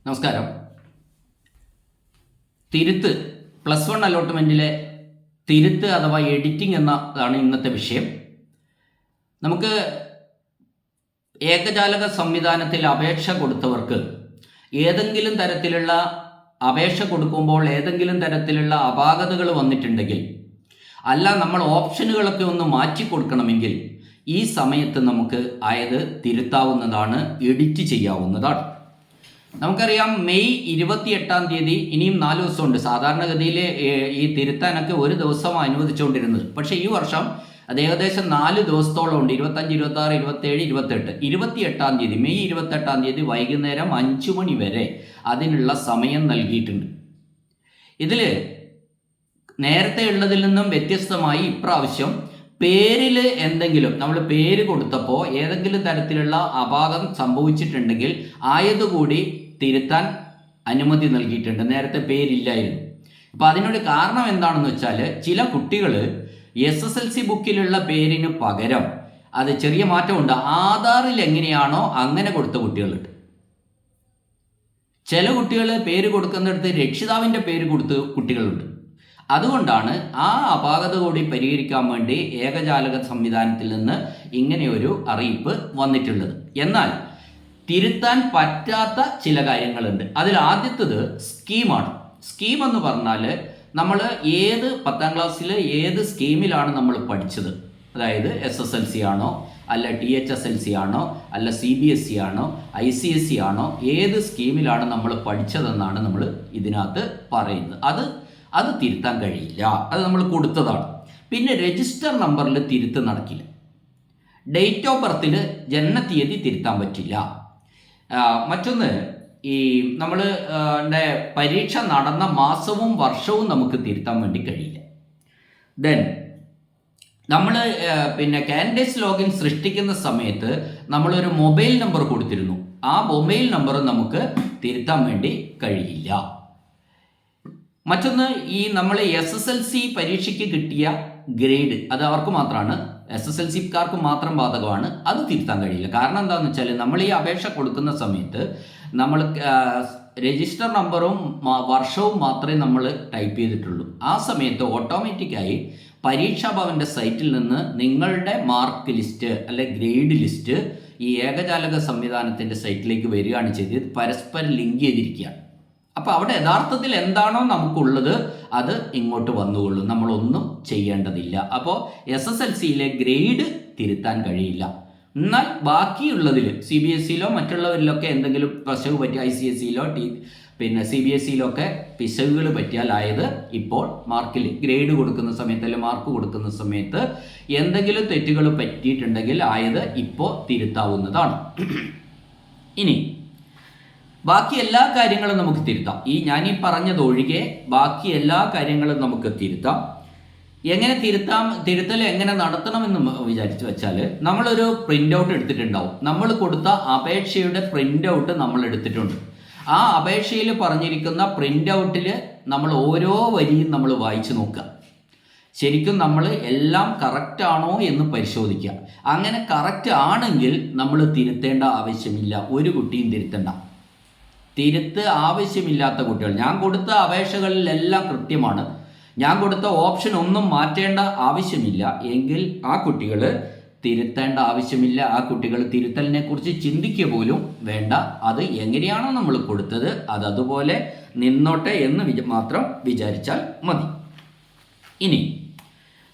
നമസ്കാരം. തിരുത്ത് +1 അലോട്ട്മെൻറ്റിലെ തിരുത്ത് അഥവാ എഡിറ്റിംഗ് എന്നതാണ് ഇന്നത്തെ വിഷയം. നമുക്ക് ഏകജാലക സംവിധാനത്തിൽ അപേക്ഷ കൊടുത്തവർക്ക് ഏതെങ്കിലും തരത്തിലുള്ള അപേക്ഷ കൊടുക്കുമ്പോൾ ഏതെങ്കിലും തരത്തിലുള്ള അപാകതകൾ വന്നിട്ടുണ്ടെങ്കിൽ, അല്ല നമ്മൾ ഓപ്ഷനുകളൊക്കെ ഒന്ന് മാറ്റി കൊടുക്കണമെങ്കിൽ ഈ സമയത്ത് നമുക്ക് ആയത് തിരുത്താവുന്നതാണ്, എഡിറ്റ് ചെയ്യാവുന്നതാണ്. നമുക്കറിയാം, മെയ് 28-ാം തീയതി ഇനിയും 4 ദിവസമുണ്ട്. സാധാരണഗതിയിൽ ഈ തിരുത്താനൊക്കെ ഒരു ദിവസം അനുവദിച്ചുകൊണ്ടിരുന്നത്. പക്ഷേ ഈ വർഷം അത് ഏകദേശം 4 ദിവസത്തോളം ഉണ്ട്. 25, 26, 27, 28. 28-ാം തീയതി മെയ് 28-ാം തീയതി വൈകുന്നേരം 5 മണി വരെ അതിനുള്ള സമയം നൽകിയിട്ടുണ്ട്. ഇതിൽ നേരത്തെ ഉള്ളതിൽ നിന്നും വ്യത്യസ്തമായി ഇപ്രാവശ്യം പേരിൽ എന്തെങ്കിലും നമ്മൾ പേര് കൊടുത്തപ്പോൾ ഏതെങ്കിലും തരത്തിലുള്ള അപാകം സംഭവിച്ചിട്ടുണ്ടെങ്കിൽ ആയതുകൂടി തിരുത്താൻ അനുമതി നൽകിയിട്ടുണ്ട്. നേരത്തെ പേരില്ലായിരുന്നു. അപ്പോൾ അതിനൊരു കാരണം എന്താണെന്ന് വെച്ചാൽ, ചില കുട്ടികൾ SSLC ബുക്കിലുള്ള പേരിന് പകരം അത് ചെറിയ മാറ്റമുണ്ട്, ആധാറിൽ എങ്ങനെയാണോ അങ്ങനെ കൊടുത്ത കുട്ടികളുണ്ട്. ചില കുട്ടികൾ പേര് കൊടുക്കുന്നിടത്ത് രക്ഷിതാവിൻ്റെ പേര് കൊടുത്ത കുട്ടികളുണ്ട്. അതുകൊണ്ടാണ് ആ അപാകത കൂടി പരിഹരിക്കാൻ വേണ്ടി ഏകജാലക സംവിധാനത്തിൽ നിന്ന് ഇങ്ങനെയൊരു അറിയിപ്പ് വന്നിട്ടുള്ളത്. എന്നാൽ തിരുത്താൻ പറ്റാത്ത ചില കാര്യങ്ങളുണ്ട്. അതിൽ ആദ്യത്തേത് സ്കീമാണ്. സ്കീം എന്ന് പറഞ്ഞാൽ നമ്മൾ 10ാം ക്ലാസ്സിൽ ഏത് സ്കീമിലാണ് നമ്മൾ പഠിച്ചത്, അതായത് SSLC ആണോ അല്ല THSLC ആണോ അല്ല CBSE ആണോ ICSE ആണോ, ഏത് സ്കീമിലാണ് നമ്മൾ പഠിച്ചതെന്നാണ് നമ്മൾ ഇതിനകത്ത് പറയുന്നത്. അത് തിരുത്താൻ കഴിയില്ല, അത് നമ്മൾ കൊടുത്തതാണ്. പിന്നെ രജിസ്റ്റർ നമ്പറിൽ തിരുത്ത് നടക്കില്ല. ഡേറ്റ് ഓഫ് ബർത്തിൽ ജനനത്തീയതി തിരുത്താൻ പറ്റില്ല. മറ്റൊന്ന്, ഈ നമ്മൾ പരീക്ഷ നടന്ന മാസവും വർഷവും നമുക്ക് തിരുത്താൻ വേണ്ടി കഴിയില്ല. ദെൻ നമ്മൾ കാൻഡിഡേറ്റ്സ് ലോഗിൻ സൃഷ്ടിക്കുന്ന സമയത്ത് നമ്മളൊരു മൊബൈൽ നമ്പർ കൊടുത്തിരുന്നു. ആ മൊബൈൽ നമ്പർ നമുക്ക് തിരുത്താൻ വേണ്ടി കഴിയില്ല. മറ്റൊന്ന്, ഈ നമ്മൾ SSLC പരീക്ഷയ്ക്ക് കിട്ടിയ ഗ്രേഡ് അത് അവർക്ക് മാത്രമാണ്, SSLCക്കാർക്ക് മാത്രം ബാധകമാണ്. അത് തിരുത്താൻ കഴിയില്ല. കാരണം എന്താണെന്ന് വെച്ചാൽ, നമ്മൾ ഈ അപേക്ഷ കൊടുക്കുന്ന സമയത്ത് നമ്മൾ രജിസ്റ്റർ നമ്പറും വർഷവും മാത്രമേ നമ്മൾ ടൈപ്പ് ചെയ്തിട്ടുള്ളൂ. ആ സമയത്ത് ഓട്ടോമാറ്റിക്കായി പരീക്ഷാ ഭവൻ്റെ സൈറ്റിൽ നിന്ന് നിങ്ങളുടെ മാർക്ക് ലിസ്റ്റ് അല്ലെ ഗ്രേഡ് ലിസ്റ്റ് ഈ ഏകജാലക സംവിധാനത്തിൻ്റെ സൈറ്റിലേക്ക് വരികയാണ് ചെയ്തത്. പരസ്പരം ലിങ്ക് ചെയ്തിരിക്കുകയാണ്. അപ്പോൾ അവിടെ യഥാർത്ഥത്തിൽ എന്താണോ നമുക്കുള്ളത് അത് ഇങ്ങോട്ട് വന്നുകൊള്ളും, നമ്മളൊന്നും ചെയ്യേണ്ടതില്ല. അപ്പോൾ SSLCയിലെ ഗ്രേഡ് തിരുത്താൻ കഴിയില്ല. എന്നാൽ ബാക്കിയുള്ളതിൽ CBSEയിലോ മറ്റുള്ളവരിലൊക്കെ എന്തെങ്കിലും പിശക് പറ്റി, ICSEയിലോ CBSEയിലൊക്കെ പിശകുകൾ പറ്റിയാൽ, ആയത് ഇപ്പോൾ മാർക്കിൽ ഗ്രേഡ് കൊടുക്കുന്ന സമയത്ത് അല്ലെങ്കിൽ മാർക്ക് കൊടുക്കുന്ന സമയത്ത് എന്തെങ്കിലും തെറ്റുകൾ പറ്റിയിട്ടുണ്ടെങ്കിൽ ആയത് ഇപ്പോൾ തിരുത്താവുന്നതാണ്. ഇനി ബാക്കി എല്ലാ കാര്യങ്ങളും നമുക്ക് തിരുത്താം. ഞാനീ പറഞ്ഞതൊഴികെ ബാക്കി എല്ലാ കാര്യങ്ങളും നമുക്ക് തിരുത്താം. എങ്ങനെ തിരുത്താം, തിരുത്തൽ എങ്ങനെ നടത്തണമെന്ന് വിചാരിച്ചു വെച്ചാൽ, നമ്മളൊരു പ്രിൻ്റ് ഔട്ട് എടുത്തിട്ടുണ്ടാവും. നമ്മൾ കൊടുത്ത അപേക്ഷയുടെ പ്രിൻ്റ് ഔട്ട് നമ്മൾ എടുത്തിട്ടുണ്ട്. ആ അപേക്ഷയിൽ പറഞ്ഞിരിക്കുന്ന പ്രിൻ്റ് ഔട്ടിൽ നമ്മൾ ഓരോ വരിയും നമ്മൾ വായിച്ചു നോക്കുക. ശരിക്കും നമ്മൾ എല്ലാം കറക്റ്റ് ആണോ എന്ന് പരിശോധിക്കുക. അങ്ങനെ കറക്റ്റ് ആണെങ്കിൽ നമ്മൾ തിരുത്തേണ്ട ആവശ്യമില്ല. ഒരു കുട്ടിയും തിരുത്തണ്ട. തിരുത്ത് ആവശ്യമില്ലാത്ത കുട്ടികൾ, ഞാൻ കൊടുത്ത അപേക്ഷകളിലെല്ലാം കൃത്യമാണ്, ഞാൻ കൊടുത്ത ഓപ്ഷൻ ഒന്നും മാറ്റേണ്ട ആവശ്യമില്ല എങ്കിൽ ആ കുട്ടികൾ തിരുത്തേണ്ട ആവശ്യമില്ല. ആ കുട്ടികൾ തിരുത്തലിനെ കുറിച്ച് ചിന്തിക്കുക പോലും വേണ്ട. അത് എങ്ങനെയാണോ നമ്മൾ കൊടുത്തത് അത് അതുപോലെ നിന്നോട്ടെ എന്ന് മാത്രം വിചാരിച്ചാൽ മതി. ഇനി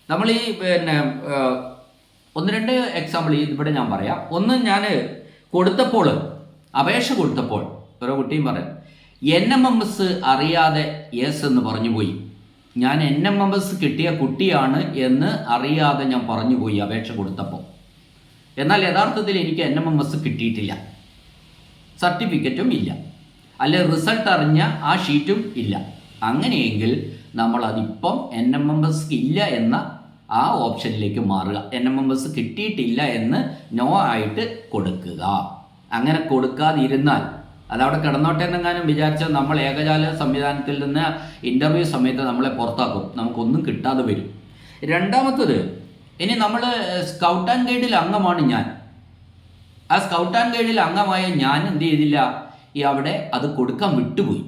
നമ്മൾ ഈ 1-2 എക്സാമ്പിൾ ഇവിടെ ഞാൻ പറയാം. ഒന്ന്, ഞാൻ കൊടുത്തപ്പോൾ അപേക്ഷ കൊടുത്തപ്പോൾ ഓരോ കുട്ടിയും പറയും NMMS അറിയാതെ യെസ് എന്ന് പറഞ്ഞു പോയി. ഞാൻ NMMS കിട്ടിയ കുട്ടിയാണ് എന്ന് അറിയാതെ ഞാൻ പറഞ്ഞു പോയി അപേക്ഷ കൊടുത്തപ്പോൾ. എന്നാൽ യഥാർത്ഥത്തിൽ എനിക്ക് NMMS കിട്ടിയിട്ടില്ല, സർട്ടിഫിക്കറ്റും ഇല്ല, അല്ലെ റിസൾട്ട് അറിഞ്ഞ ആ ഷീറ്റും ഇല്ല. അങ്ങനെയെങ്കിൽ നമ്മൾ അതിപ്പം NMMS ഇല്ല എന്ന ആ ഓപ്ഷനിലേക്ക് മാറുക. NMMS കിട്ടിയിട്ടില്ല എന്ന് നോ ആയിട്ട് കൊടുക്കുക. അങ്ങനെ കൊടുക്കാതിരുന്നാൽ അതവിടെ കിടന്നോട്ടെ എന്നെങ്ങാനും വിചാരിച്ചാൽ നമ്മൾ ഏകജാലക സംവിധാനത്തിൽ നിന്ന് ഇൻ്റർവ്യൂ സമയത്ത് നമ്മളെ പുറത്താക്കും, നമുക്കൊന്നും കിട്ടാതെ വരും. രണ്ടാമത്തത്, ഇനി നമ്മൾ സ്കൗട്ട് ആൻഡ് ഗൈഡിൽ അംഗമാണ് ഞാൻ. ആ സ്കൗട്ട് ആൻഡ് ഗൈഡിൽ അംഗമായ ഞാൻ എന്ത് ചെയ്തില്ല, ഈ അവിടെ അത് കൊടുക്കാൻ വിട്ടുപോയി.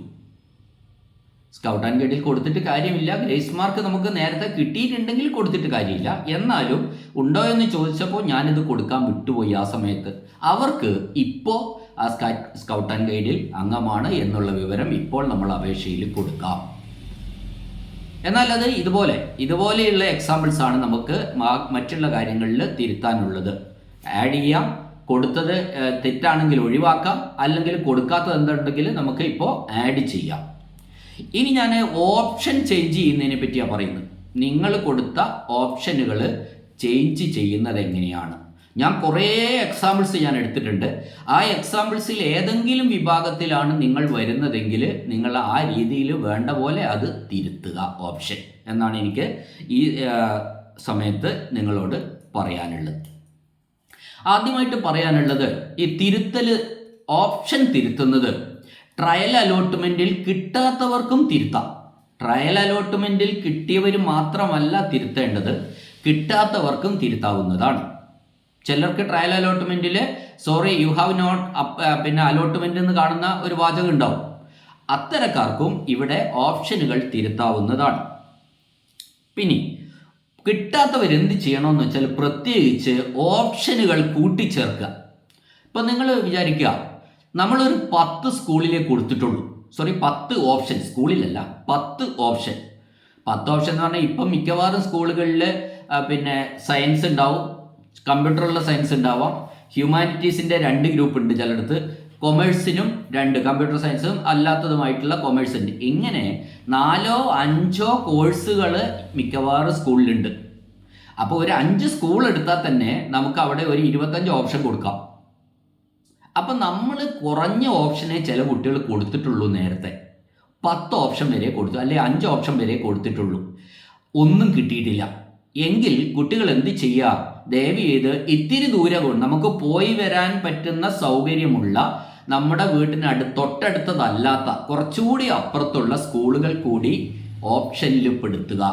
സ്കൗട്ട് ആൻഡ് ഗൈഡിൽ കൊടുത്തിട്ട് കാര്യമില്ല, ഗ്രേസ് മാർക്ക് നമുക്ക് നേരത്തെ കിട്ടിയിട്ടുണ്ടെങ്കിൽ കൊടുത്തിട്ട് കാര്യമില്ല. എന്നാലും ഉണ്ടോ എന്ന് ചോദിച്ചപ്പോൾ ഞാനിത് കൊടുക്കാൻ വിട്ടുപോയി ആ സമയത്ത്. അവർക്ക് ഇപ്പോൾ ആ സ്കൗട്ട് ആൻഡ് ഗൈഡിൽ അംഗമാണ് എന്നുള്ള വിവരം ഇപ്പോൾ നമ്മൾ അപേക്ഷയിൽ കൊടുക്കാം. എന്നാൽ അത് ഇതുപോലെയുള്ള എക്സാമ്പിൾസ് ആണ് നമുക്ക് മറ്റുള്ള കാര്യങ്ങളിൽ തിരുത്താനുള്ളത്. ആഡ് ചെയ്യാം, കൊടുത്തത് തെറ്റാണെങ്കിൽ ഒഴിവാക്കാം, അല്ലെങ്കിൽ കൊടുക്കാത്തത് എന്തുണ്ടെങ്കിൽ നമുക്ക് ഇപ്പോൾ ആഡ് ചെയ്യാം. ഇനി ഞാൻ ഓപ്ഷൻ ചേഞ്ച് ചെയ്യുന്നതിനെ പറ്റിയാണ് പറയുന്നത്. നിങ്ങൾ കൊടുത്ത ഓപ്ഷനുകൾ ചേഞ്ച് ചെയ്യുന്നത് എങ്ങനെയാണ്? ഞാൻ കുറേ എക്സാമ്പിൾസ് ഞാൻ എടുത്തിട്ടുണ്ട്. ആ എക്സാമ്പിൾസിൽ ഏതെങ്കിലും വിഭാഗത്തിലാണ് നിങ്ങൾ വരുന്നതെങ്കിൽ നിങ്ങൾ ആ രീതിയിൽ വേണ്ട പോലെ അത് തിരുത്തുക ഓപ്ഷൻ എന്നാണ് എനിക്ക് ഈ സമയത്ത് നിങ്ങളോട് പറയാനുള്ളത്. ആദ്യമായിട്ട് പറയാനുള്ളത്, ഈ ഓപ്ഷൻ തിരുത്തുന്നത് ട്രയൽ അലോട്ട്മെൻറ്റിൽ കിട്ടാത്തവർക്കും തിരുത്താം. ട്രയൽ അലോട്ട്മെൻറ്റിൽ കിട്ടിയവർ മാത്രമല്ല തിരുത്തേണ്ടത്, കിട്ടാത്തവർക്കും തിരുത്താവുന്നതാണ്. ചിലർക്ക് ട്രയൽ അലോട്ട്മെൻറ്റിൽ sorry you have not allotment എന്ന് കാണുന്ന ഒരു വാചകം ഉണ്ടാവും. അത്തരക്കാർക്കും ഇവിടെ ഓപ്ഷനുകൾ തിരുത്താവുന്നതാണ്. പിന്നെ കിട്ടാത്തവരെന്ത് ചെയ്യണമെന്ന് വെച്ചാൽ പ്രത്യേകിച്ച് ഓപ്ഷനുകൾ കൂട്ടിച്ചേർക്കുക. ഇപ്പം നിങ്ങൾ വിചാരിക്കുക, നമ്മളൊരു 10 സ്കൂളിലേ കൊടുത്തിട്ടുള്ളൂ, 10 ഓപ്ഷൻ, സ്കൂളിലല്ല 10 ഓപ്ഷൻ. 10 ഓപ്ഷൻ എന്ന് പറഞ്ഞാൽ ഇപ്പം മിക്കവാറും സ്കൂളുകളിൽ സയൻസ് ഉണ്ടാവും, കമ്പ്യൂട്ടറുള്ള സയൻസ് ഉണ്ടാവാം, ഹ്യൂമാനിറ്റീസിൻ്റെ 2 ഗ്രൂപ്പ് ഉണ്ട് ചിലയിടത്ത്, കൊമേഴ്സിനും 2, കമ്പ്യൂട്ടർ സയൻസും അല്ലാത്തതുമായിട്ടുള്ള കൊമേഴ്സ് ഉണ്ട്. ഇങ്ങനെ 4 or 5 കോഴ്സുകൾ മിക്കവാറും സ്കൂളിലുണ്ട്. അപ്പോൾ ഒരു 5 സ്കൂൾ എടുത്താൽ തന്നെ നമുക്ക് അവിടെ ഒരു 25 ഓപ്ഷൻ കൊടുക്കാം. അപ്പം നമ്മൾ കുറഞ്ഞ ഓപ്ഷനെ ചില കുട്ടികൾ കൊടുത്തിട്ടുള്ളൂ. നേരത്തെ 10 ഓപ്ഷൻ വരെ കൊടുത്തു, അല്ലെങ്കിൽ 5 ഓപ്ഷൻ വരെ കൊടുത്തിട്ടുള്ളൂ, ഒന്നും കിട്ടിയിട്ടില്ല. എങ്കിൽ കുട്ടികൾ എന്ത് ചെയ്യുക? ദയവ് ചെയ്ത് ഇത്തിരി ദൂരം കൊണ്ട് നമുക്ക് പോയി വരാൻ പറ്റുന്ന സൗകര്യമുള്ള, നമ്മുടെ വീട്ടിന് തൊട്ടടുത്തതല്ലാത്ത കുറച്ചുകൂടി അപ്പുറത്തുള്ള സ്കൂളുകൾ കൂടി ഓപ്ഷനിൽ പെടുത്തുക.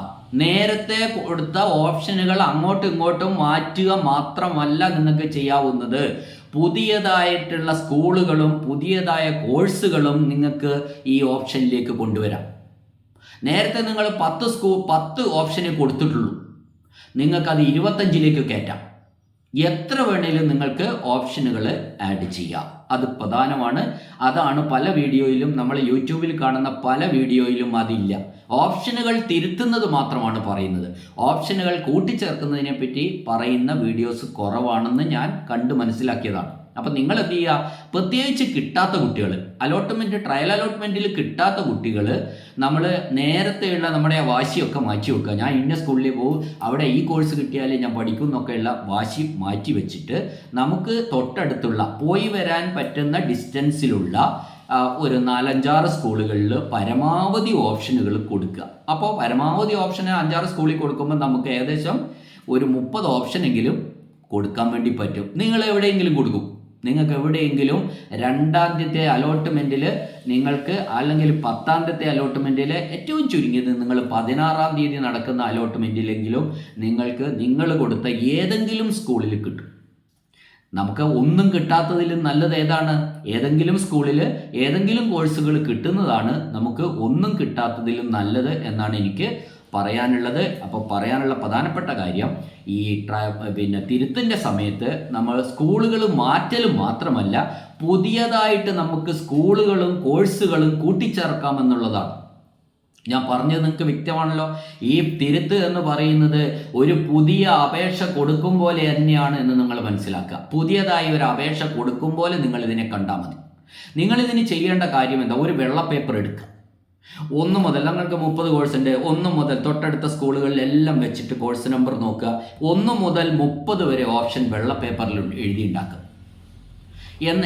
നേരത്തെ കൊടുത്ത ഓപ്ഷനുകൾ അങ്ങോട്ടും ഇങ്ങോട്ടും മാറ്റുക മാത്രമല്ല നിങ്ങൾക്ക് ചെയ്യാവുന്നത്, പുതിയതായിട്ടുള്ള സ്കൂളുകളും പുതിയതായ കോഴ്സുകളും നിങ്ങൾക്ക് ഈ ഓപ്ഷനിലേക്ക് കൊണ്ടുവരാം. നേരത്തെ നിങ്ങൾ 10 ഓപ്ഷന് കൊടുത്തിട്ടുള്ളൂ, നിങ്ങൾക്കത് 25ലേക്ക് കയറ്റാം. എത്ര വേണേലും നിങ്ങൾക്ക് ഓപ്ഷനുകൾ ആഡ് ചെയ്യാം. അത് പ്രധാനമാണ്. അതാണ് പല വീഡിയോയിലും, നമ്മൾ യൂട്യൂബിൽ കാണുന്ന പല വീഡിയോയിലും അതില്ല. ഓപ്ഷനുകൾ തിരുത്തുന്നത് മാത്രമാണ് പറയുന്നത്. ഓപ്ഷനുകൾ കൂട്ടിച്ചേർക്കുന്നതിനെ പറ്റി പറയുന്ന വീഡിയോസ് കുറവാണെന്ന് ഞാൻ കണ്ടു മനസ്സിലാക്കിയതാണ്. അപ്പം നിങ്ങൾ എന്ത് ചെയ്യുക? പ്രത്യേകിച്ച് കിട്ടാത്ത കുട്ടികൾ, ട്രയൽ അലോട്ട്മെൻറ്റിൽ കിട്ടാത്ത കുട്ടികൾ, നമ്മൾ നേരത്തെയുള്ള നമ്മുടെ വാശിയൊക്കെ മാറ്റി വെക്കുക. ഞാൻ ഇന്ന സ്കൂളിൽ പോകും, അവിടെ ഈ കോഴ്സ് കിട്ടിയാലേ ഞാൻ പഠിക്കും എന്നൊക്കെയുള്ള വാശി മാറ്റി വെച്ചിട്ട് നമുക്ക് തൊട്ടടുത്തുള്ള, പോയി വരാൻ പറ്റുന്ന ഡിസ്റ്റൻസിലുള്ള ഒരു 4-5-6 സ്കൂളുകളിൽ പരമാവധി ഓപ്ഷനുകൾ കൊടുക്കുക. അപ്പോൾ പരമാവധി ഓപ്ഷന് 5-6 സ്കൂളിൽ കൊടുക്കുമ്പോൾ നമുക്ക് ഏകദേശം ഒരു 30 ഓപ്ഷനെങ്കിലും കൊടുക്കാൻ വേണ്ടി പറ്റും. നിങ്ങൾ എവിടെയെങ്കിലും കൊടുക്കും, നിങ്ങൾക്ക് എവിടെയെങ്കിലും 2ാമത്തെ അലോട്ട്മെൻറ്റിൽ നിങ്ങൾക്ക്, അല്ലെങ്കിൽ 10ാമത്തെ അലോട്ട്മെൻറ്റിൽ, ഏറ്റവും ചുരുങ്ങിയത് നിങ്ങൾ 16-ാം തീയതി നടക്കുന്ന അലോട്ട്മെൻറ്റിലെങ്കിലും നിങ്ങൾക്ക് നിങ്ങൾ കൊടുത്ത ഏതെങ്കിലും സ്കൂളിൽ കിട്ടും. നമുക്ക് ഒന്നും കിട്ടാത്തതിലും നല്ലത് ഏതാണ്? ഏതെങ്കിലും സ്കൂളിൽ ഏതെങ്കിലും കോഴ്സുകൾ കിട്ടുന്നതാണ് നമുക്ക് ഒന്നും കിട്ടാത്തതിലും നല്ലത് എന്നാണ് എനിക്ക് പറയാനുള്ളത്. അപ്പോൾ പറയാനുള്ള പ്രധാനപ്പെട്ട കാര്യം, ഈ തിരുത്തിൻ്റെ സമയത്ത് നമ്മൾ സ്കൂളുകൾ മാറ്റലും മാത്രമല്ല, പുതിയതായിട്ട് നമുക്ക് സ്കൂളുകളും കോഴ്സുകളും കൂട്ടിച്ചേർക്കാമെന്നുള്ളതാണ്. ഞാൻ പറഞ്ഞത് നിങ്ങൾക്ക് വ്യക്തമാണല്ലോ. ഈ തിരുത്ത് എന്ന് പറയുന്നത് ഒരു പുതിയ അപേക്ഷ കൊടുക്കും പോലെ തന്നെയാണ് എന്ന് നിങ്ങൾ മനസ്സിലാക്കുക. പുതിയതായി ഒരു അപേക്ഷ കൊടുക്കും പോലെ നിങ്ങൾ ഇതിനെ കണ്ടാൽ മതി. നിങ്ങളിതിന് ചെയ്യേണ്ട കാര്യം എന്താ? ഒരു വെള്ള പേപ്പർ എടുക്കുക. 1 മുതൽ, നിങ്ങൾക്ക് 30 കോഴ്സ് ഉണ്ട്, 1 മുതൽ തൊട്ടടുത്ത സ്കൂളുകളിലെല്ലാം വെച്ചിട്ട് കോഴ്സ് നമ്പർ നോക്കുക. 1 മുതൽ 30 വരെ ഓപ്ഷൻ വെള്ള പേപ്പറിൽ എഴുതിയുണ്ടാക്കുക.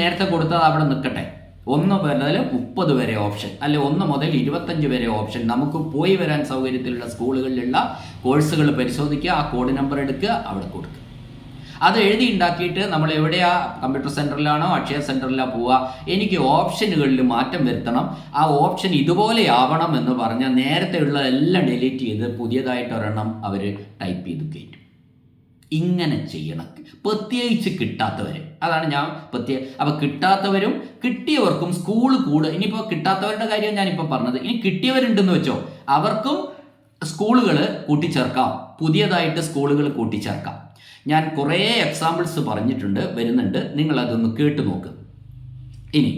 നേരത്തെ കൊടുത്തത് അവിടെ നിൽക്കട്ടെ. 1 മുതൽ 30 വരെ ഓപ്ഷൻ, അല്ലെ 1 മുതൽ 25 വരെ ഓപ്ഷൻ. നമുക്ക് പോയി വരാൻ സൗകര്യത്തിലുള്ള സ്കൂളുകളിലുള്ള കോഴ്സുകൾ പരിശോധിക്കുക, ആ കോഡ് നമ്പർ എടുക്കുക, അവിടെ കൊടുക്കുക. അത് എഴുതി ഉണ്ടാക്കിയിട്ട് നമ്മൾ എവിടെയാ, കമ്പ്യൂട്ടർ സെൻറ്ററിലാണോ അക്ഷയ സെൻറ്ററിലാണോ പോവുക, എനിക്ക് ഓപ്ഷനുകളിൽ മാറ്റം വരുത്തണം, ആ ഓപ്ഷൻ ഇതുപോലെ ആവണം എന്ന് പറഞ്ഞാൽ നേരത്തെ ഉള്ളതെല്ലാം ഡിലീറ്റ് ചെയ്ത് പുതിയതായിട്ട് ഒരെണ്ണം അവർ ടൈപ്പ് ചെയ്ത് കയറ്റും. ഇങ്ങനെ ചെയ്യണം, പ്രത്യേകിച്ച് കിട്ടാത്തവരെ. അതാണ് ഞാൻ അപ്പോൾ കിട്ടാത്തവരും കിട്ടിയവർക്കും സ്കൂൾ ഇനിയിപ്പോൾ കിട്ടാത്തവരുടെ കാര്യം ഞാനിപ്പോൾ പറഞ്ഞത്. ഇനി കിട്ടിയവരുണ്ടെന്ന് വെച്ചോ, അവർക്കും സ്കൂളുകൾ കൂട്ടിച്ചേർക്കാം, പുതിയതായിട്ട് സ്കൂളുകൾ കൂട്ടിച്ചേർക്കാം. ഞാൻ കുറേ എക്സാമ്പിൾസ് പറഞ്ഞിട്ടുണ്ട്, വരുന്നുണ്ട്, നിങ്ങളതൊന്ന് കേട്ടു നോക്ക്. ഇനി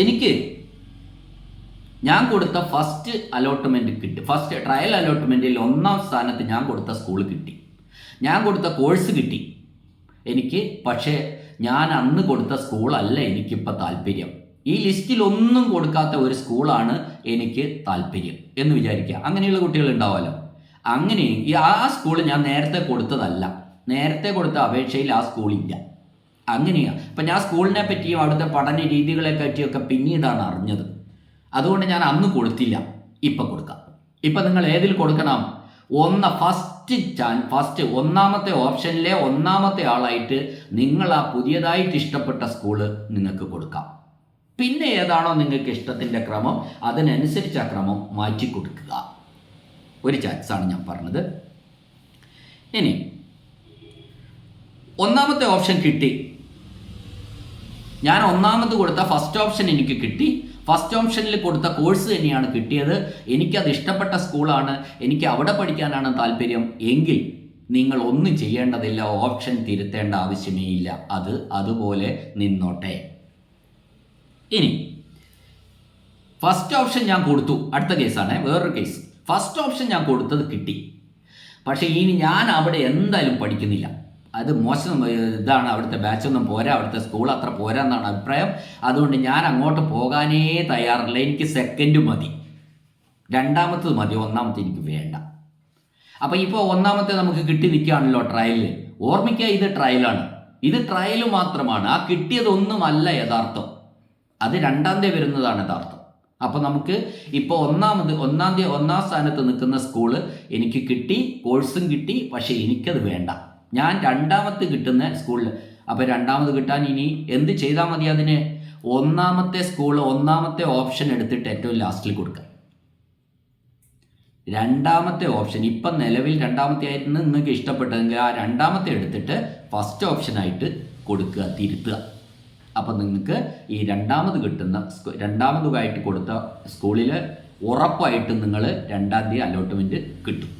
എനിക്ക് ഞാൻ കൊടുത്ത ഫസ്റ്റ് അലോട്ട്മെൻറ്റ് കിട്ടി, ഫസ്റ്റ് ട്രയൽ അലോട്ട്മെൻറ്റിൽ 1ാം സ്ഥാനത്ത് ഞാൻ കൊടുത്ത സ്കൂൾ കിട്ടി, ഞാൻ കൊടുത്ത കോഴ്സ് കിട്ടി എനിക്ക്. പക്ഷേ ഞാൻ അന്ന് കൊടുത്ത സ്കൂളല്ല എനിക്കിപ്പോൾ താല്പര്യം. ഈ ലിസ്റ്റിൽ ഒന്നും കൊടുക്കാത്ത ഒരു സ്കൂളാണ് എനിക്ക് താല്പര്യം എന്ന് വിചാരിക്കുക. അങ്ങനെയുള്ള കുട്ടികൾ ഉണ്ടാവുമല്ലോ. അങ്ങനെ ആ സ്കൂൾ ഞാൻ നേരത്തെ കൊടുത്തതല്ല, നേരത്തെ കൊടുത്ത അപേക്ഷയിൽ ആ സ്കൂളില്ല. അങ്ങനെയാണ്. അപ്പം ഞാൻ സ്കൂളിനെ പറ്റിയും അവിടുത്തെ പഠന രീതികളെ പറ്റിയൊക്കെ പിന്നീടാണ് അറിഞ്ഞത്. അതുകൊണ്ട് ഞാൻ അന്ന് കൊടുത്തില്ല, ഇപ്പം കൊടുക്കാം. ഇപ്പം നിങ്ങൾ ഏതിൽ കൊടുക്കണം? ഫസ്റ്റ് 1ാമത്തെ ഓപ്ഷനിലെ 1ാമത്തെ ആളായിട്ട് നിങ്ങൾ ആ പുതിയതായിട്ട് ഇഷ്ടപ്പെട്ട സ്കൂള് നിങ്ങൾക്ക് കൊടുക്കാം. പിന്നെ ഏതാണോ നിങ്ങൾക്ക് ഇഷ്ടത്തിൻ്റെ ക്രമം, അതിനനുസരിച്ച് ആ ക്രമം മാറ്റി കൊടുക്കുക. ഒരു ചാൻസാണ് ഞാൻ പറഞ്ഞത്. ഇനി 1ാമത്തെ ഓപ്ഷൻ കിട്ടി, ഞാൻ 1ാമത് കൊടുത്ത ഫസ്റ്റ് ഓപ്ഷൻ എനിക്ക് കിട്ടി. ഫസ്റ്റ് ഓപ്ഷനിൽ കൊടുത്ത കോഴ്സ് തന്നെയാണ് കിട്ടിയത്. എനിക്കത് ഇഷ്ടപ്പെട്ട സ്കൂളാണ്, എനിക്ക് അവിടെ പഠിക്കാനാണ് താല്പര്യം എങ്കിൽ നിങ്ങൾ ഒന്നും ചെയ്യേണ്ടതില്ല, ഓപ്ഷൻ തിരുത്തേണ്ട ആവശ്യമേ ഇല്ല. അത് അതുപോലെ നിന്നോട്ടെ. ഇനി ഫസ്റ്റ് ഓപ്ഷൻ ഞാൻ കൊടുത്തു, അടുത്ത കേസാണ്, വേറൊരു കേസ്. ഫസ്റ്റ് ഓപ്ഷൻ ഞാൻ കൊടുത്തത് കിട്ടി, പക്ഷേ ഇനി ഞാൻ അവിടെ എന്തായാലും പഠിക്കുന്നില്ല, അത് മോശം ഇതാണ്, അവിടുത്തെ ബാച്ചൊന്നും പോരാ, അവിടുത്തെ സ്കൂൾ അത്ര പോരാ എന്നാണ് അഭിപ്രായം. അതുകൊണ്ട് ഞാൻ അങ്ങോട്ട് പോകാനേ തയ്യാറില്ല, എനിക്ക് സെക്കൻഡ് മതി, 2ാമത്തത് മതി, 1ാമത്തെ എനിക്ക് വേണ്ട. അപ്പോൾ ഇപ്പോൾ 1ാമത്തെ നമുക്ക് കിട്ടി നിൽക്കുകയാണല്ലോ ട്രയലിൽ. ഓർമ്മിക്കുക, ഇത് ട്രയലാണ്, ഇത് ട്രയൽ മാത്രമാണ്. ആ കിട്ടിയതൊന്നുമല്ല യഥാർത്ഥം, അത് 2ാം തീയതി വരുന്നതാണ് യഥാർത്ഥം. അപ്പോൾ നമുക്ക് ഇപ്പോൾ 1ാം സ്ഥാനത്ത് നിൽക്കുന്ന സ്കൂള് എനിക്ക് കിട്ടി, കോഴ്സും കിട്ടി, പക്ഷേ എനിക്കത് വേണ്ട. ഞാൻ 2ാമത് കിട്ടുന്ന സ്കൂളിൽ, അപ്പോൾ 2ാമത് കിട്ടാൻ ഇനി എന്ത് ചെയ്താൽ മതി? അതിന് 1ാമത്തെ സ്കൂൾ 1ാമത്തെ ഓപ്ഷൻ എടുത്തിട്ട് ഏറ്റവും ലാസ്റ്റിൽ കൊടുക്കുക. 2ാമത്തെ ഓപ്ഷൻ ഇപ്പം നിലവിൽ 2ാമത്തെ ആയിരുന്നു നിങ്ങൾക്ക് ഇഷ്ടപ്പെട്ടതെങ്കിൽ ആ 2ാമത്തെ എടുത്തിട്ട് ഫസ്റ്റ് ഓപ്ഷനായിട്ട് കൊടുക്കുക, തിരുത്തുക. അപ്പം നിങ്ങൾക്ക് ഈ 2ാമത് കിട്ടുന്ന 2ാമതായിട്ട് കൊടുത്ത സ്കൂളിൽ ഉറപ്പായിട്ടും നിങ്ങൾ 2ാം തീയതി അലോട്ട്മെൻറ്റ് കിട്ടും.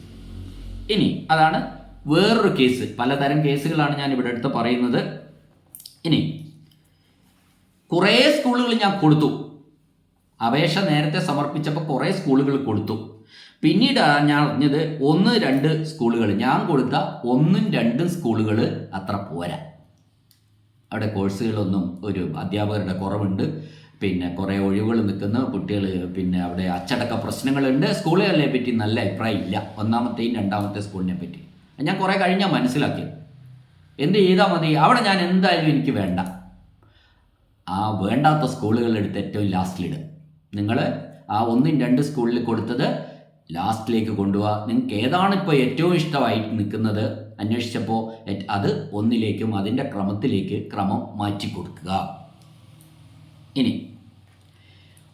ഇനി അതാണ് വേറൊരു കേസ്. പലതരം കേസുകളാണ് ഞാൻ ഇവിടെ അടുത്ത് പറയുന്നത്. ഇനി കുറേ സ്കൂളുകൾ ഞാൻ കൊടുത്തു, അപേക്ഷ നേരത്തെ സമർപ്പിച്ചപ്പോൾ കുറേ സ്കൂളുകൾ കൊടുത്തു. പിന്നീട് ഞാൻ അറിഞ്ഞത് 1-2 സ്കൂളുകൾ, ഞാൻ കൊടുത്ത 1-2 സ്കൂളുകൾ അത്ര പോരാ. അവിടെ കോഴ്സുകളൊന്നും, ഒരു അധ്യാപകരുടെ കുറവുണ്ട്, പിന്നെ കുറേ ഒഴിവുകൾ നിൽക്കുന്ന കുട്ടികൾ, പിന്നെ അവിടെ അച്ചടക്ക പ്രശ്നങ്ങളുണ്ട്. സ്കൂളുകളെ പറ്റി നല്ല അഭിപ്രായം ഇല്ല, 1ാമത്തെയും 2ാമത്തെ സ്കൂളിനെ പറ്റി. ഞാൻ കുറേ കഴിഞ്ഞാൽ മനസ്സിലാക്കിയത്. എന്ത് ചെയ്താൽ മതി? അവിടെ ഞാൻ എന്തായാലും എനിക്ക് വേണ്ട, ആ വേണ്ടാത്ത സ്കൂളുകൾ എടുത്ത് ഏറ്റവും ലാസ്റ്റിലിടുക. നിങ്ങൾ ആ 1-2 സ്കൂളിൽ കൊടുത്തത് ലാസ്റ്റിലേക്ക് കൊണ്ടുപോവുക. നിങ്ങൾക്ക് ഏതാണ് ഇപ്പോൾ ഏറ്റവും ഇഷ്ടമായിട്ട് നിൽക്കുന്നത് അന്വേഷിച്ചപ്പോൾ അത് 1ലേക്കും അതിൻ്റെ ക്രമം മാറ്റി കൊടുക്കുക. ഇനി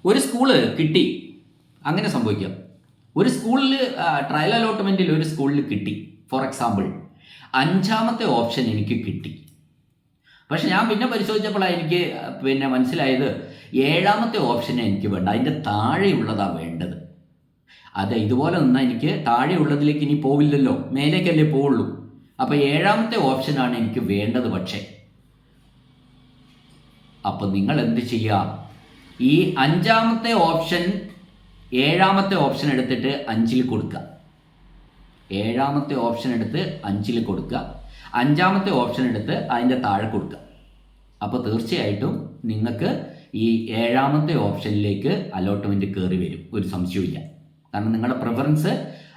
ഒരു സ്കൂള് കിട്ടി, അങ്ങനെ സംഭവിക്കാം. ഒരു സ്കൂളിൽ ട്രയൽ അലോട്ട്മെൻറ്റിൽ ഒരു സ്കൂളിൽ കിട്ടി, ഫോർ എക്സാമ്പിൾ 5ാമത്തെ ഓപ്ഷൻ എനിക്ക് കിട്ടി. പക്ഷെ ഞാൻ പിന്നെ പരിശോധിച്ചപ്പോഴാണ് എനിക്ക് മനസ്സിലായത് 7ാമത്തെ ഓപ്ഷനെ എനിക്ക് വേണ്ട, അതിൻ്റെ താഴെയുള്ളതാണ് വേണ്ടത്. അത് ഇതുപോലെ നിന്നാൽ എനിക്ക് താഴെയുള്ളതിലേക്ക് ഇനി പോവില്ലല്ലോ, മേലേക്കല്ലേ പോവുള്ളൂ. അപ്പോൾ 7ാമത്തെ ഓപ്ഷനാണ് എനിക്ക് വേണ്ടത്. പക്ഷേ അപ്പോൾ നിങ്ങൾ എന്ത് ചെയ്യുക? ഈ 5ാമത്തെ ഓപ്ഷൻ 7ാമത്തെ ഓപ്ഷൻ എടുത്തിട്ട് 5ൽ കൊടുക്കുക. 7ാമത്തെ ഓപ്ഷൻ എടുത്ത് 5ൽ കൊടുക്കുക, 5ാമത്തെ ഓപ്ഷൻ എടുത്ത് അതിൻ്റെ താഴെ കൊടുക്കുക. അപ്പോൾ തീർച്ചയായിട്ടും നിങ്ങൾക്ക് ഈ 7ാമത്തെ ഓപ്ഷനിലേക്ക് അലോട്ട്മെൻറ്റ് കയറി വരും, ഒരു സംശയമില്ല. കാരണം നിങ്ങളുടെ പ്രിഫറൻസ്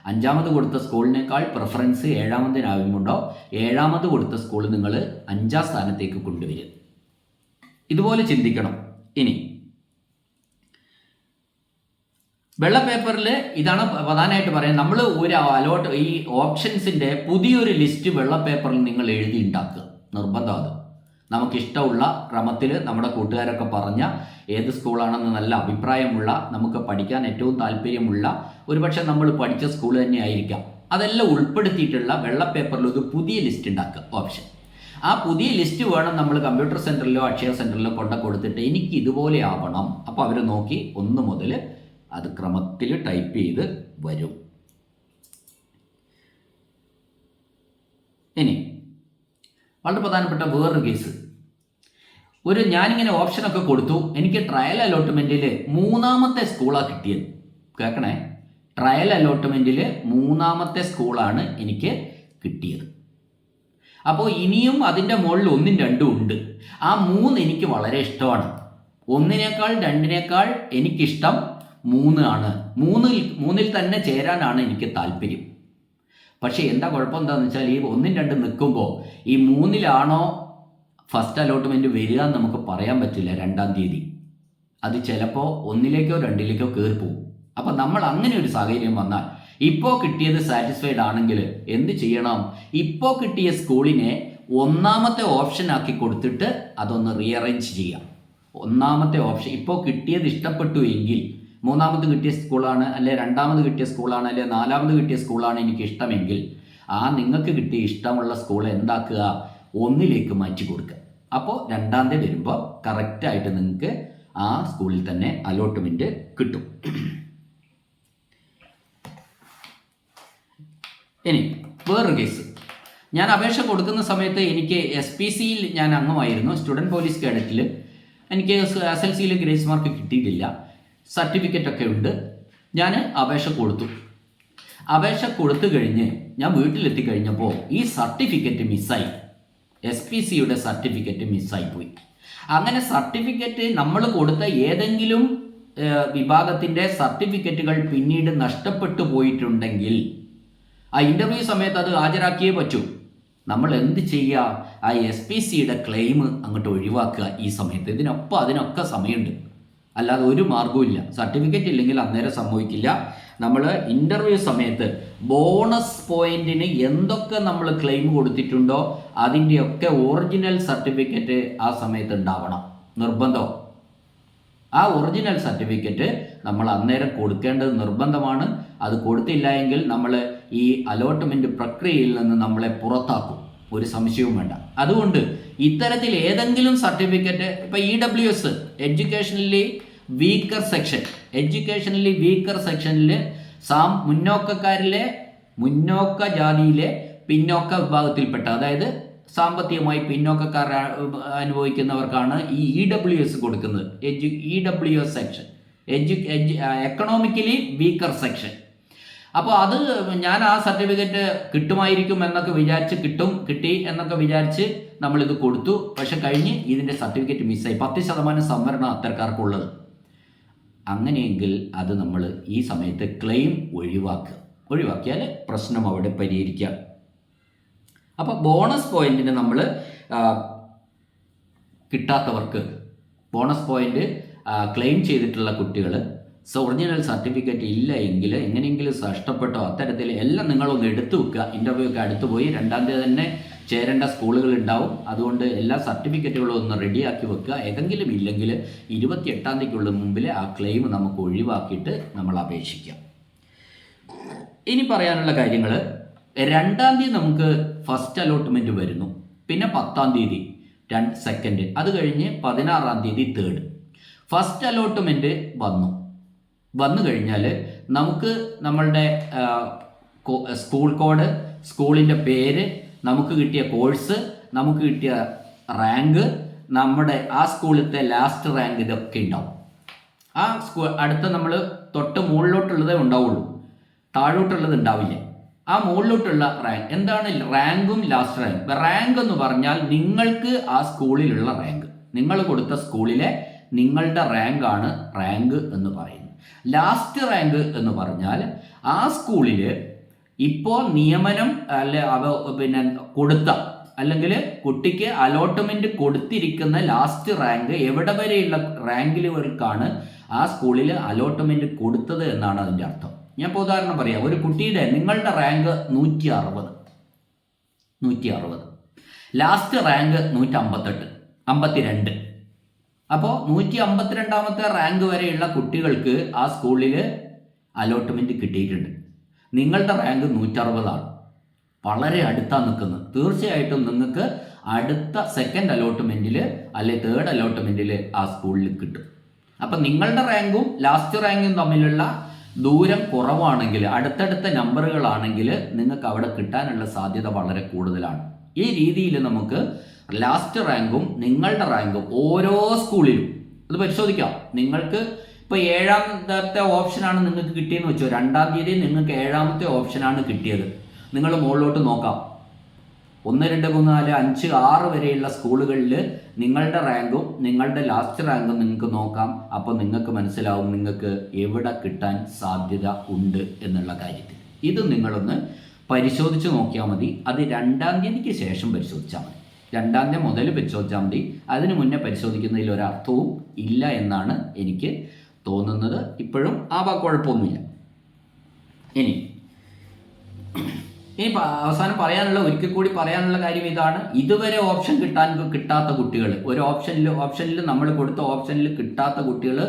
5ാമത് കൊടുത്ത സ്കൂളിനേക്കാൾ പ്രിഫറൻസ് 7ാമതിനാകുമ്പോണ്ടോ 7ാമത് കൊടുത്ത സ്കൂൾ നിങ്ങൾ 5ാം സ്ഥാനത്തേക്ക് കൊണ്ടുവരും. ഇതുപോലെ ചിന്തിക്കണം. ഇനി വെള്ള പേപ്പറിൽ ഇതാണ് പ്രധാനമായിട്ട് പറയുന്നത്. നമ്മൾ ഒരു ഈ ഓപ്ഷൻസിൻ്റെ പുതിയൊരു ലിസ്റ്റ് വെള്ള പേപ്പറിൽ നിങ്ങൾ എഴുതി ഉണ്ടാക്കുക, നിർബന്ധം. അത് നമുക്കിഷ്ടമുള്ള ക്രമത്തിൽ നമ്മുടെ കൂട്ടുകാരൊക്കെ പറഞ്ഞ ഏത് സ്കൂളാണെന്ന് നല്ല അഭിപ്രായമുള്ള, നമുക്ക് പഠിക്കാൻ ഏറ്റവും താല്പര്യമുള്ള, ഒരുപക്ഷെ നമ്മൾ പഠിച്ച സ്കൂൾ തന്നെ ആയിരിക്കാം, അതെല്ലാം ഉൾപ്പെടുത്തിയിട്ടുള്ള വെള്ള പേപ്പറിൽ ഒരു പുതിയ ലിസ്റ്റ് ഉണ്ടാക്കുക ഓപ്ഷൻ. ആ പുതിയ ലിസ്റ്റ് വേണം നമ്മൾ കമ്പ്യൂട്ടർ സെൻറ്ററിലോ അക്ഷയ സെൻറ്ററിലോ കൊടുത്തിട്ട് എനിക്ക് ഇതുപോലെ ആവണം. അപ്പോൾ അവർ നോക്കി 1 മുതൽ അത് ക്രമത്തിൽ ടൈപ്പ് ചെയ്ത് വരും. ഇനി വളരെ പ്രധാനപ്പെട്ട വേറൊരു കേസ്, ഞാനിങ്ങനെ ഓപ്ഷനൊക്കെ കൊടുത്തു. എനിക്ക് ട്രയൽ അലോട്ട്മെൻറ്റിൽ 3ാമത്തെ സ്കൂളാണ് കിട്ടിയത്. കേൾക്കണേ, ട്രയൽ അലോട്ട്മെൻറ്റിൽ 3ാമത്തെ സ്കൂളാണ് എനിക്ക് കിട്ടിയത്. അപ്പോൾ ഇനിയും അതിൻ്റെ മുകളിൽ 1ഉം 2ഉം ഉണ്ട്. ആ 3 എനിക്ക് വളരെ ഇഷ്ടമാണ്. 1നേക്കാൾ 2നേക്കാൾ എനിക്കിഷ്ടം 3 ആണ്. 3ൽ തന്നെ ചേരാനാണ് എനിക്ക് താല്പര്യം. പക്ഷേ എന്താ കുഴപ്പം എന്താണെന്ന് വെച്ചാൽ ഈ 1ഉം 2ഉം നിൽക്കുമ്പോൾ ഈ 3ലാണോ ഫസ്റ്റ് അലോട്ട്മെൻറ്റ് വരിക എന്ന് നമുക്ക് പറയാൻ പറ്റില്ല. 2ാം തീയതി അത് ചിലപ്പോൾ 1ലേക്കോ 2ലേക്കോ കയറി പോകും. അപ്പം നമ്മൾ അങ്ങനെ ഒരു സാഹചര്യം വന്നാൽ ഇപ്പോൾ കിട്ടിയത് സാറ്റിസ്ഫൈഡ് ആണെങ്കിൽ എന്ത് ചെയ്യണം? ഇപ്പോൾ കിട്ടിയ സ്കൂളിനെ 1ാമത്തെ ഓപ്ഷൻ ആക്കി കൊടുത്തിട്ട് അതൊന്ന് റീഅറേഞ്ച് ചെയ്യാം. 1ാമത്തെ ഓപ്ഷൻ ഇപ്പോൾ കിട്ടിയത് ഇഷ്ടപ്പെട്ടു എങ്കിൽ 3ാമത് കിട്ടിയ സ്കൂളാണ്, അല്ലെ 2ാമത് കിട്ടിയ സ്കൂളാണ്, അല്ലെ 4ാമത് കിട്ടിയ സ്കൂളാണ് എനിക്ക് ഇഷ്ടമെങ്കിൽ നിങ്ങൾക്ക് കിട്ടിയ ഇഷ്ടമുള്ള സ്കൂൾ എന്താക്കുക? 1ലേക്ക് മാറ്റി കൊടുക്കുക. അപ്പോൾ 2ാം തീയതി വരുമ്പോൾ കറക്റ്റായിട്ട് നിങ്ങൾക്ക് ആ സ്കൂളിൽ തന്നെ അലോട്ട്മെൻറ്റ് കിട്ടും. ഇനി വേറൊരു കേസ്, ഞാൻ അപേക്ഷ കൊടുക്കുന്ന സമയത്ത് എനിക്ക് SPCയിൽ ഞാൻ അംഗമായിരുന്നു, സ്റ്റുഡൻറ്റ് പോലീസ് കേഡറ്റിൽ. എനിക്ക് SLCയിൽ ഗ്രേസ് മാർക്ക് കിട്ടിയിട്ടില്ല, സർട്ടിഫിക്കറ്റൊക്കെ ഉണ്ട്. ഞാൻ അപേക്ഷ കൊടുത്തു. അപേക്ഷ കൊടുത്തു കഴിഞ്ഞ് ഞാൻ വീട്ടിലെത്തിക്കഴിഞ്ഞപ്പോൾ ഈ സർട്ടിഫിക്കറ്റ് മിസ്സായി. SPCയുടെ സർട്ടിഫിക്കറ്റ് മിസ്സായിപ്പോയി. അങ്ങനെ സർട്ടിഫിക്കറ്റ് നമ്മൾ കൊടുത്ത ഏതെങ്കിലും വിഭാഗത്തിൻ്റെ സർട്ടിഫിക്കറ്റുകൾ പിന്നീട് നഷ്ടപ്പെട്ടു പോയിട്ടുണ്ടെങ്കിൽ ആ ഇൻ്റർവ്യൂ സമയത്ത് അത് ഹാജരാക്കിയേ പറ്റൂ. നമ്മൾ എന്ത് ചെയ്യുക? ആ SPCയുടെ ക്ലെയിം അങ്ങോട്ട് ഒഴിവാക്കുക ഈ സമയത്ത്. അതിനൊക്കെ സമയമുണ്ട്, അല്ലാതെ ഒരു മാർഗവും ഇല്ല. സർട്ടിഫിക്കറ്റ് ഇല്ലെങ്കിൽ അന്നേരം സംഭവിക്കില്ല. നമ്മൾ ഇൻ്റർവ്യൂ സമയത്ത് ബോണസ് പോയിന്റിന് എന്തൊക്കെ നമ്മൾ ക്ലെയിം കൊടുത്തിട്ടുണ്ടോ അതിൻ്റെയൊക്കെ ഒറിജിനൽ സർട്ടിഫിക്കറ്റ് ആ സമയത്ത് ഉണ്ടാവണം, നിർബന്ധം. ആ ഒറിജിനൽ സർട്ടിഫിക്കറ്റ് നമ്മൾ അന്നേരം കൊടുക്കേണ്ടത് നിർബന്ധമാണ്. അത് കൊടുത്തില്ല എങ്കിൽ നമ്മൾ ഈ അലോട്ട്മെൻറ്റ് പ്രക്രിയയിൽ നിന്ന് നമ്മളെ പുറത്താക്കും, ഒരു സംശയവും വേണ്ട. അതുകൊണ്ട് ഇത്തരത്തിൽ ഏതെങ്കിലും സർട്ടിഫിക്കറ്റ്, ഇപ്പോൾ EWS എഡ്യൂക്കേഷണലി വീക്കർ സെക്ഷനിൽ മുന്നോക്ക ജാതിയിലെ പിന്നോക്ക വിഭാഗത്തിൽപ്പെട്ട, അതായത് സാമ്പത്തികമായി പിന്നോക്കക്കാർ അനുഭവിക്കുന്നവർക്കാണ് ഈ EWS കൊടുക്കുന്നത്. EWS section, economically weaker section. അപ്പോൾ അത് ഞാൻ ആ സർട്ടിഫിക്കറ്റ് കിട്ടുമായിരിക്കും എന്നൊക്കെ വിചാരിച്ച് കിട്ടി എന്നൊക്കെ വിചാരിച്ച് നമ്മളിത് കൊടുത്തു. പക്ഷെ കഴിഞ്ഞ് ഇതിൻ്റെ സർട്ടിഫിക്കറ്റ് മിസ്സായി. 10% സംവരണം അത്തരക്കാർക്കുള്ളത്. അങ്ങനെയെങ്കിൽ അത് നമ്മൾ ഈ സമയത്ത് ക്ലെയിം ഒഴിവാക്കിയാൽ പ്രശ്നം അവിടെ പരിഹരിക്കാം. അപ്പോൾ ബോണസ് പോയിന്റിന് നമ്മൾ കിട്ടാത്തവർക്ക്, ബോണസ് പോയിന്റ് ക്ലെയിം ചെയ്തിട്ടുള്ള കുട്ടികൾ ഒറിജിനൽ സർട്ടിഫിക്കറ്റ് ഇല്ല എങ്കിൽ എങ്ങനെയെങ്കിലും നഷ്ടപ്പെട്ടോ അത്തരത്തിൽ എല്ലാം നിങ്ങളൊന്ന് എടുത്തു വെക്കുക. ഇൻ്റർവ്യൂ ഒക്കെ അടുത്ത് പോയി 2ാം തീയതി തന്നെ ചേരേണ്ട സ്കൂളുകൾ ഉണ്ടാവും. അതുകൊണ്ട് എല്ലാ സർട്ടിഫിക്കറ്റുകളും ഒന്ന് റെഡിയാക്കി വെക്കുക. ഏതെങ്കിലും ഇല്ലെങ്കിൽ 28ാം തീയതിക്കുള്ള മുമ്പിൽ ആ ക്ലെയിം നമുക്ക് ഒഴിവാക്കിയിട്ട് നമ്മൾ അപേക്ഷിക്കാം. ഇനി പറയാനുള്ള കാര്യങ്ങൾ, 2ാം തീയതി നമുക്ക് ഫസ്റ്റ് അലോട്ട്മെൻറ്റ് വരുന്നു, പിന്നെ 10ാം തീയതി സെക്കൻഡ്, അത് കഴിഞ്ഞ് 16ാം തീയതി തേർഡ്. ഫസ്റ്റ് അലോട്ട്മെൻറ്റ് വന്നു കഴിഞ്ഞാൽ നമുക്ക് നമ്മളുടെ സ്കൂൾ കോഡ്, സ്കൂളിൻ്റെ പേര്, നമുക്ക് കിട്ടിയ കോഴ്സ്, നമുക്ക് കിട്ടിയ റാങ്ക്, നമ്മുടെ ആ സ്കൂളിലത്തെ ലാസ്റ്റ് റാങ്ക്, ഇതൊക്കെ ഉണ്ടാവും. ആ അടുത്ത നമ്മൾ തൊട്ട് മുകളിലോട്ടുള്ളതേ ഉണ്ടാവുള്ളൂ, താഴോട്ടുള്ളത് ഉണ്ടാവില്ല. ആ മുകളിലോട്ടുള്ള റാങ്ക് എന്താണ്? റാങ്കും ലാസ്റ്റ് റാങ്ക് എന്ന് പറഞ്ഞാൽ നിങ്ങൾക്ക് ആ സ്കൂളിലുള്ള റാങ്ക്, നിങ്ങൾ കൊടുത്ത സ്കൂളിലെ നിങ്ങളുടെ റാങ്കാണ് റാങ്ക് എന്ന് പറയുന്നത്. ലാസ്റ്റ് റാങ്ക് എന്ന് പറഞ്ഞാൽ ആ സ്കൂളിൽ ഇപ്പോൾ നിയമനം കൊടുത്ത അല്ലെങ്കിൽ കുട്ടിക്ക് അലോട്ട്മെൻറ്റ് കൊടുത്തിരിക്കുന്ന ലാസ്റ്റ് റാങ്ക് എവിടെ വരെയുള്ള റാങ്കിലുകൾക്കാണ് ആ സ്കൂളിൽ അലോട്ട്മെൻറ്റ് കൊടുത്തത് എന്നാണ് അതിൻ്റെ അർത്ഥം. ഞാൻ ഇപ്പോൾ ഉദാഹരണം പറയാം. ഒരു കുട്ടിയുടെ നിങ്ങളുടെ റാങ്ക് 160, ലാസ്റ്റ് റാങ്ക് 152. അപ്പോൾ 152ാമത്തെ റാങ്ക് വരെയുള്ള കുട്ടികൾക്ക് ആ സ്കൂളിൽ അലോട്ട്മെൻറ്റ് കിട്ടിയിട്ടുണ്ട്. നിങ്ങളുടെ റാങ്ക് 160 വളരെ അടുത്താണ് നിൽക്കുന്നത്. തീർച്ചയായിട്ടും നിങ്ങൾക്ക് അടുത്ത സെക്കൻഡ് അലോട്ട്മെൻറ്റിൽ അല്ലെ തേർഡ് അലോട്ട്മെൻറ്റിൽ ആ സ്കൂളിൽ കിട്ടും. അപ്പം നിങ്ങളുടെ റാങ്കും ലാസ്റ്റ് റാങ്കും തമ്മിലുള്ള ദൂരം കുറവാണെങ്കിൽ, അടുത്തടുത്ത നമ്പറുകളാണെങ്കിൽ നിങ്ങൾക്ക് അവിടെ കിട്ടാനുള്ള സാധ്യത വളരെ കൂടുതലാണ്. ഈ രീതിയിൽ നമുക്ക് ലാസ്റ്റ് റാങ്കും നിങ്ങളുടെ റാങ്കും ഓരോ സ്കൂളിലും അത് പരിശോധിക്കാം. നിങ്ങൾക്ക് ഇപ്പോൾ 7ാമത്തെ ഓപ്ഷനാണ് നിങ്ങൾക്ക് കിട്ടിയെന്ന് വെച്ചോ, 2-ാം തീയതി നിങ്ങൾക്ക് 7ാമത്തെ ഓപ്ഷനാണ് കിട്ടിയത്. നിങ്ങൾ മുകളിലോട്ട് നോക്കാം, 1, 2, 3, 4, 5, 6 വരെയുള്ള സ്കൂളുകളിൽ നിങ്ങളുടെ റാങ്കും നിങ്ങളുടെ ലാസ്റ്റ് റാങ്കും നിങ്ങൾക്ക് നോക്കാം. അപ്പോൾ നിങ്ങൾക്ക് മനസ്സിലാവും നിങ്ങൾക്ക് എവിടെ കിട്ടാൻ സാധ്യത ഉണ്ട് എന്നുള്ള കാര്യത്തിൽ. ഇത് നിങ്ങളൊന്ന് പരിശോധിച്ച് നോക്കിയാൽ മതി. അത് 2-ാം തീയതിക്ക് ശേഷം പരിശോധിച്ചാൽ മതി. 2-ാം തീയതി മുതൽ പരിശോധിച്ചാൽ മതി. അതിന് മുന്നേ പരിശോധിക്കുന്നതിൽ ഒരർത്ഥവും ഇല്ല എന്നാണ് എനിക്ക് തോന്നുന്നത്. ഇപ്പോഴും ആ കുഴപ്പമൊന്നുമില്ല. ഇനി അവസാനം ഒരിക്കൽ കൂടി പറയാനുള്ള കാര്യം ഇതാണ്. ഇതുവരെ ഓപ്ഷൻ കിട്ടാത്ത കുട്ടികൾ, ഒരു ഓപ്ഷനിൽ നമ്മൾ കൊടുത്ത ഓപ്ഷനിൽ കിട്ടാത്ത കുട്ടികൾ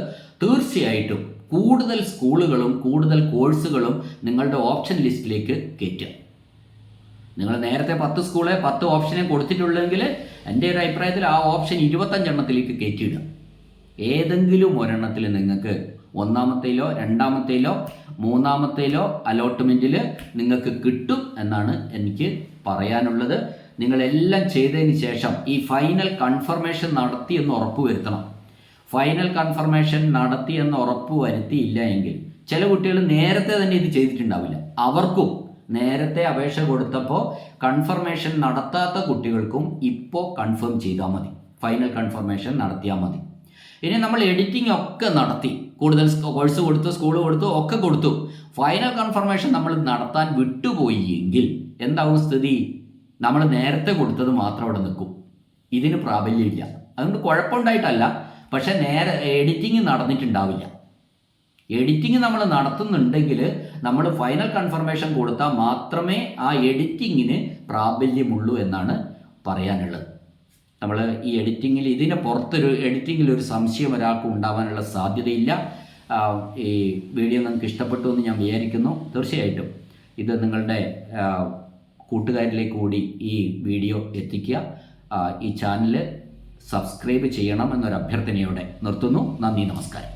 തീർച്ചയായിട്ടും കൂടുതൽ സ്കൂളുകളും കൂടുതൽ കോഴ്സുകളും നിങ്ങളുടെ ഓപ്ഷൻ ലിസ്റ്റിലേക്ക് കയറ്റുക. നിങ്ങൾ നേരത്തെ 10 സ്കൂളെ 10 ഓപ്ഷനെ കൊടുത്തിട്ടുള്ളെങ്കിൽ എൻ്റെ ഒരു അഭിപ്രായത്തിൽ ആ ഓപ്ഷൻ 25 എണ്ണത്തിലേക്ക് കയറ്റിയിടുക. ഏതെങ്കിലും ഒരെണ്ണത്തിൽ നിങ്ങൾക്ക് 1ാമത്തേലോ 2ാമത്തേലോ 3ാമത്തേലോ അലോട്ട്മെൻറ്റിൽ നിങ്ങൾക്ക് കിട്ടും എന്നാണ് എനിക്ക് പറയാനുള്ളത്. നിങ്ങളെല്ലാം ചെയ്തതിന് ശേഷം ഈ ഫൈനൽ കൺഫർമേഷൻ നടത്തിയെന്ന് ഉറപ്പ് വരുത്തണം. ഫൈനൽ കൺഫർമേഷൻ നടത്തിയെന്ന് ഉറപ്പ് വരുത്തിയില്ല എങ്കിൽ ചില കുട്ടികൾ നേരത്തെ തന്നെ ഇത് ചെയ്തിട്ടുണ്ടാവില്ല. അവർക്കും നേരത്തെ അപേക്ഷ കൊടുത്തപ്പോൾ കൺഫർമേഷൻ നടത്താത്ത കുട്ടികൾക്കും ഇപ്പോൾ കൺഫേം ചെയ്താൽ മതി, ഫൈനൽ കൺഫർമേഷൻ നടത്തിയാൽ മതി. ഇനി നമ്മൾ എഡിറ്റിംഗ് ഒക്കെ നടത്തി, കൂടുതൽ കോഴ്സ് കൊടുത്തു, സ്കൂൾ കൊടുത്തു, ഒക്കെ കൊടുത്തു, ഫൈനൽ കൺഫർമേഷൻ നമ്മൾ നടത്താൻ വിട്ടുപോയി എങ്കിൽ എന്താവും സ്ഥിതി? നമ്മൾ നേരത്തെ കൊടുത്തത് മാത്രം അവിടെ നിൽക്കും, ഇതിന് പ്രാബല്യമില്ല. അതുകൊണ്ട് കുഴപ്പമുണ്ടായിട്ടല്ല, പക്ഷെ എഡിറ്റിംഗ് നടന്നിട്ടുണ്ടാവില്ല. എഡിറ്റിംഗ് നമ്മൾ നടത്തുന്നുണ്ടെങ്കിൽ നമ്മൾ ഫൈനൽ കൺഫർമേഷൻ കൊടുത്താൽ മാത്രമേ ആ എഡിറ്റിങ്ങിന് പ്രാബല്യമുള്ളൂ എന്നാണ് പറയാനുള്ളത്. നമ്മൾ ഈ എഡിറ്റിങ്ങിൽ ഇതിന് പുറത്തൊരു എഡിറ്റിങ്ങിലൊരു സംശയം ഒരാൾക്കും ഉണ്ടാവാനുള്ള സാധ്യതയില്ല. ഈ വീഡിയോ നിങ്ങൾക്ക് ഇഷ്ടപ്പെട്ടു എന്ന് ഞാൻ വിചാരിക്കുന്നു. തീർച്ചയായിട്ടും ഇത് നിങ്ങളുടെ കൂട്ടുകാരിലേക്ക് കൂടി ഈ വീഡിയോ എത്തിക്കുക. ഈ ചാനൽ സബ്സ്ക്രൈബ് ചെയ്യണം എന്നൊരു അഭ്യർത്ഥനയോടെ നിർത്തുന്നു. നന്ദി, നമസ്കാരം.